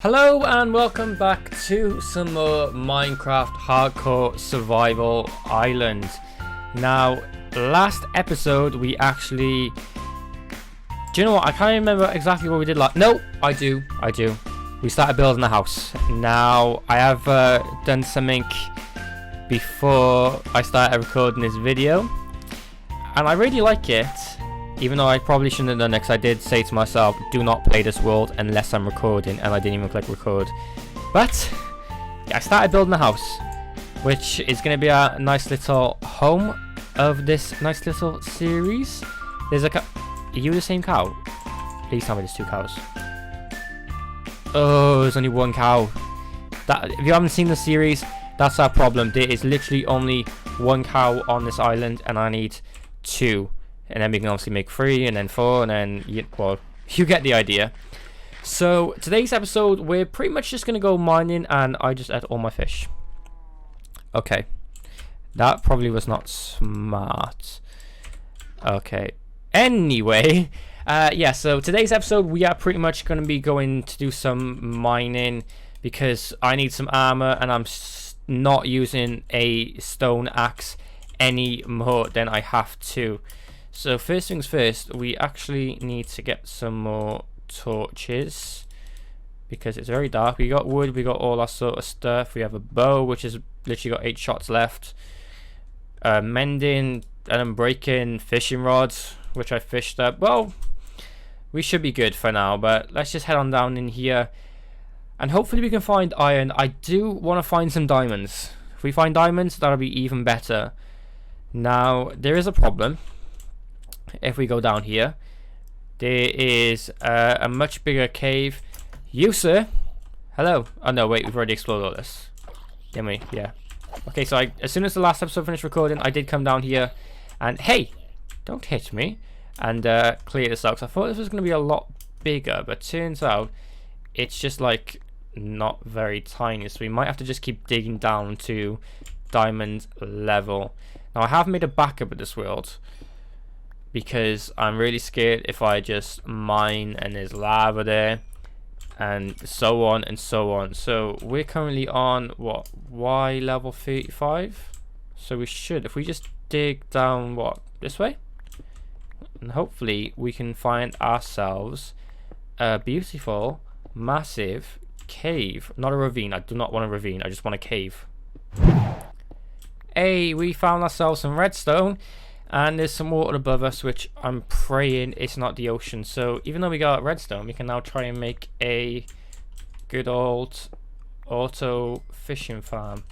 Hello and welcome back to some more Minecraft Hardcore Survival Island. Now, last episode we actually... Do you know what? I can't remember exactly what we did last... No, I do. We started building a house. Now, I have done something before I started recording this video. And I really like it. Even though I probably shouldn't have done it, because I did say to myself, do not play this world unless I'm recording, and I didn't even click record. But, yeah, I started building a house, which is going to be a nice little home of this nice little series. There's a cow. Are you the same cow? Please tell me there's two cows. Oh, there's only one cow. If you haven't seen the series, that's our problem. There is literally only one cow on this island, and I need two. And then we can obviously make 3 and then 4 and then, well, you get the idea. So today's episode, we're pretty much just going to go mining, and I just ate all my fish. Okay. That probably was not smart. Okay. Anyway, yeah, so today's episode, we are pretty much going to be going to do some mining because I need some armor, and I'm not using a stone axe any more than I have to. So first things first, we actually need to get some more torches because it's very dark. We got wood, we got all that sort of stuff. We have a bow, which has literally got 8 shots left. Mending and breaking fishing rods, which I fished up. Well, we should be good for now, but let's just head on down in here. And hopefully we can find iron. I do want to find some diamonds. If we find diamonds, that'll be even better. Now, there is a problem. If we go down here, there is a much bigger cave. You, sir? Hello. Oh no, wait, we've already explored all this, didn't we? Yeah. Okay, so as soon as the last episode finished recording, I did come down here and hey, don't hit me, and clear this out, 'cause I thought this was going to be a lot bigger, but turns out it's just like not very tiny, so we might have to just keep digging down to diamond level. Now, I have made a backup of this world because I'm really scared if I just mine and there's lava there and so on and so on. So we're currently on what, Y level 35, so we should, if we just dig down what, this way, and hopefully we can find ourselves a beautiful massive cave. Not a ravine. I do not want a ravine, I just want a cave. Hey, we found ourselves some redstone. And there's some water above us, which I'm praying it's not the ocean. So even though we got redstone, we can now try and make a good old auto fishing farm.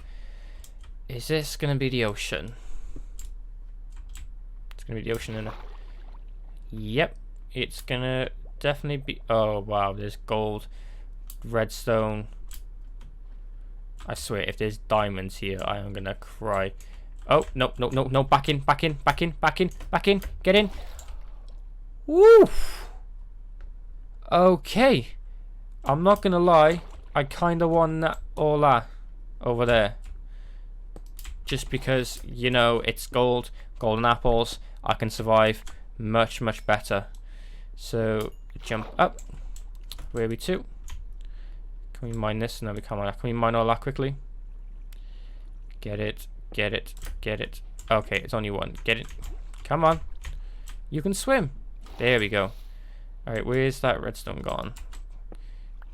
Is this going to be the ocean? It's going to be the ocean, isn't it? Yep, it's going to definitely be... Oh, wow, there's gold, redstone. I swear, if there's diamonds here, I am going to cry. Oh, no, back in, get in. Woo! Okay. I'm not gonna lie, I kinda want that, all that over there. Just because, you know, it's gold, golden apples, I can survive much better. So, jump up. Where are we to? Can we mine this? No, we can't mine that. Can we mine all that quickly? Get it. Okay, it's only one. Get it. Come on. You can swim. There we go. Alright, where's that redstone gone?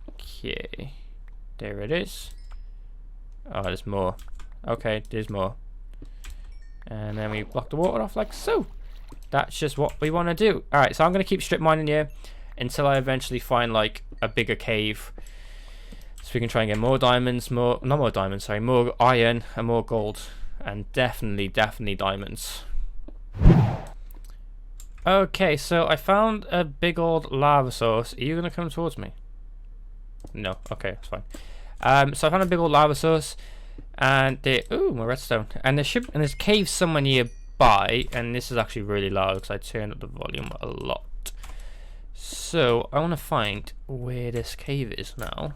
Okay. There it is. Oh, there's more. Okay, there's more. And then we block the water off like so. That's just what we want to do. Alright, so I'm going to keep strip mining here until I eventually find like a bigger cave. So we can try and get more diamonds, not more diamonds, sorry, more iron and more gold. And definitely diamonds. Okay, so I found a big old lava source. Are you gonna come towards me? No. Okay, that's fine. So I found a big old lava source, and ooh, more redstone. And there's a cave somewhere nearby, and this is actually really loud because I turned up the volume a lot. So I want to find where this cave is now,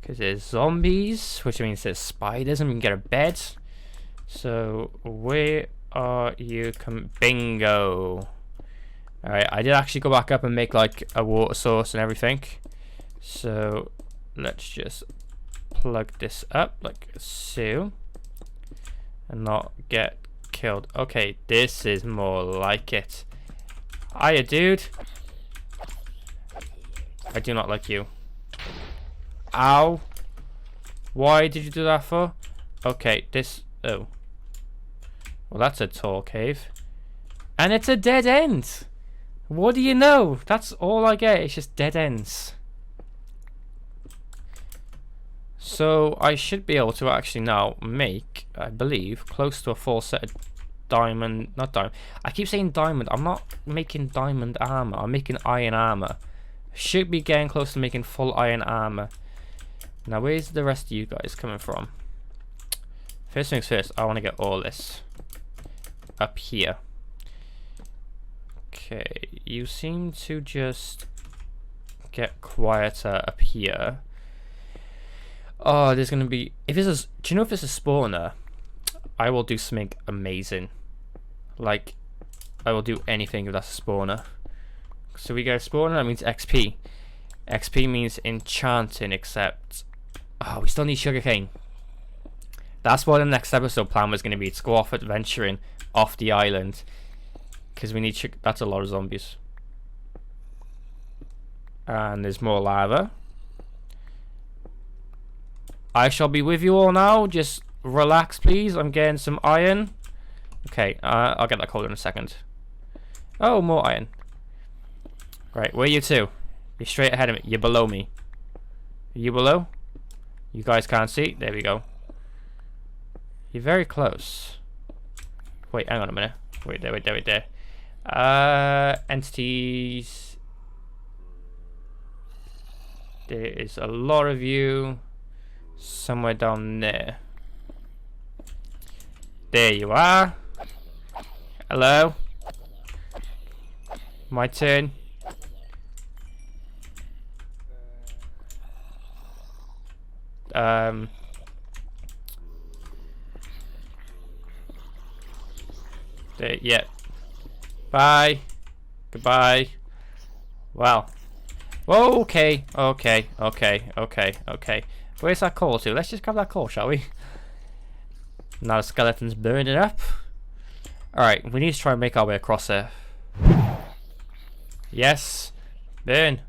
because there's zombies, which means there's spiders, and we can get a bed. So where are you? Bingo. Alright, I did actually go back up and make like a water source and everything. So let's just plug this up like so and not get killed. Okay, this is more like it. Hiya, dude. I do not like you. Ow. Why did you do that for? Okay, this... Oh. Well, that's a tall cave. And it's a dead end. What do you know? That's all I get. It's just dead ends. So I should be able to actually now make, I believe, close to a full set of diamond... Not diamond. I keep saying diamond. I'm not making diamond armor. I'm making iron armor. Should be getting close to making full iron armor. Now, where's the rest of you guys coming from? First things first, I want to get all this up here. Okay, you seem to just get quieter up here. Oh, there's gonna be... If this is... Do you know if it's a spawner? I will do something amazing. Like, I will do anything if that's a spawner. So we get a spawner, that means XP. XP means enchanting, except... Oh, we still need sugarcane. That's what the next episode plan was going to be. To go off adventuring off the island. Because we need... That's a lot of zombies. And there's more lava. I shall be with you all now. Just relax, please. I'm getting some iron. Okay, I'll get that coal in a second. Oh, more iron. Right, where are you two? You're straight ahead of me. You're below me. Are you below? You guys can't see? There we go. You're very close. Wait, hang on a minute. Wait there. Entities. There is a lot of you. Somewhere down there. There you are. Hello. My turn. There, yeah. Bye. Goodbye. Wow. Whoa, okay. Where's that coal to? Let's just grab that coal, shall we? Now the skeleton's burning it up. Alright, we need to try and make our way across there. Yes. Burn.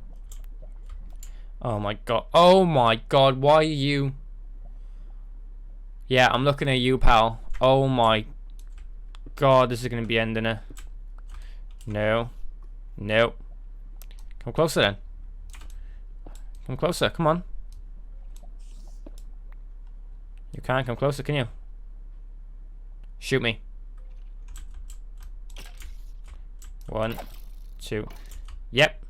Oh my god. Oh my god, why are you... Yeah, I'm looking at you, pal. Oh my god, this is going to be ending it. No. No. Come closer then. Come closer, come on. You can't come closer, can you? Shoot me. 1, 2. Yep.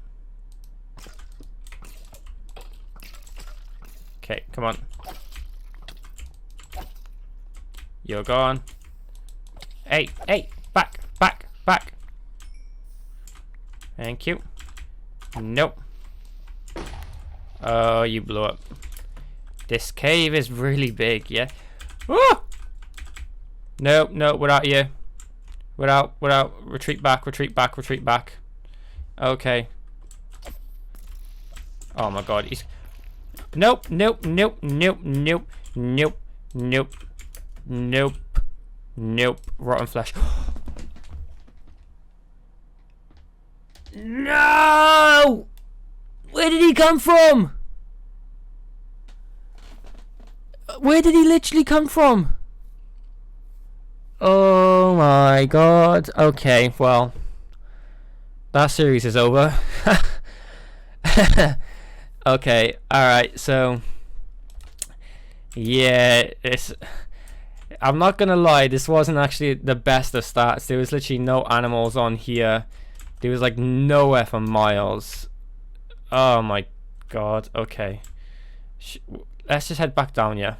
Okay, come on. You're gone. Hey, back. Thank you. Nope. Oh, you blew up. This cave is really big, yeah. Oh! No, without you. Without. Retreat back. Okay. Oh my god, he's... Nope. Rotten flesh. No! Where did he come from? Where did he literally come from? Oh my god. Okay, well, that series is over. Okay, alright, so yeah, I'm not gonna lie, this wasn't actually the best of starts. There was literally no animals on here. There was like nowhere for miles. Oh my god. Okay, let's just head back down. Yeah,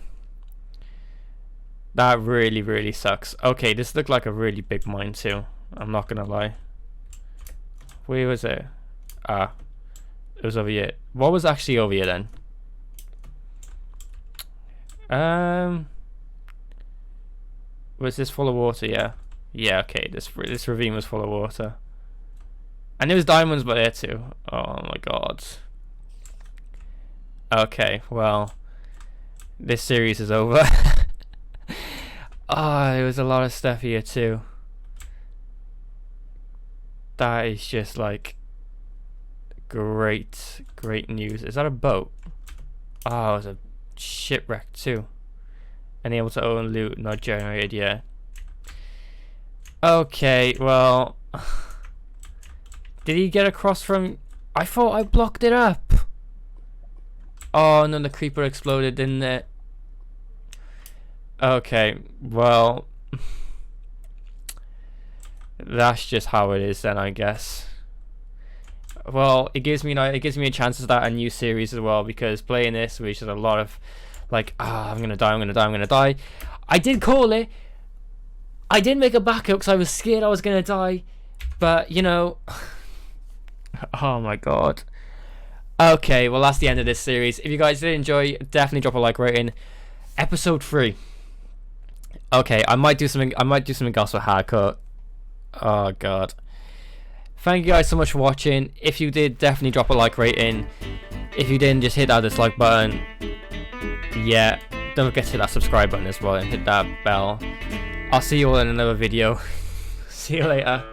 that really sucks. Okay, this looked like a really big mine too, I'm not gonna lie. Where was it? Ah, it was over here. What was actually over here then? Was this full of water? Yeah, okay, this ravine was full of water. And there was diamonds by there too. Oh my god. Okay, well, this series is over. Ah, there was a lot of stuff here too. That is just like great news. Is that a boat? Oh, it was a shipwreck too. Unable to own loot not generated yet. Okay, well, did he get across from? I thought I blocked it up. Oh no, the creeper exploded, didn't it? Okay, well, that's just how it is then, I guess. Well, it gives me a chance to start a new series as well, because playing this, which is a lot of like, I'm gonna die. I did call it. I did make a backup because I was scared I was gonna die, but you know, oh my god. Okay, well that's the end of this series. If you guys did enjoy, definitely drop a like rating. Episode 3. Okay, I might do something else for hardcore. Oh god. Thank you guys so much for watching. If you did, definitely drop a like rating. If you didn't, just hit that dislike button. Yeah, don't forget to hit that subscribe button as well and hit that bell. I'll see you all in another video. See you later.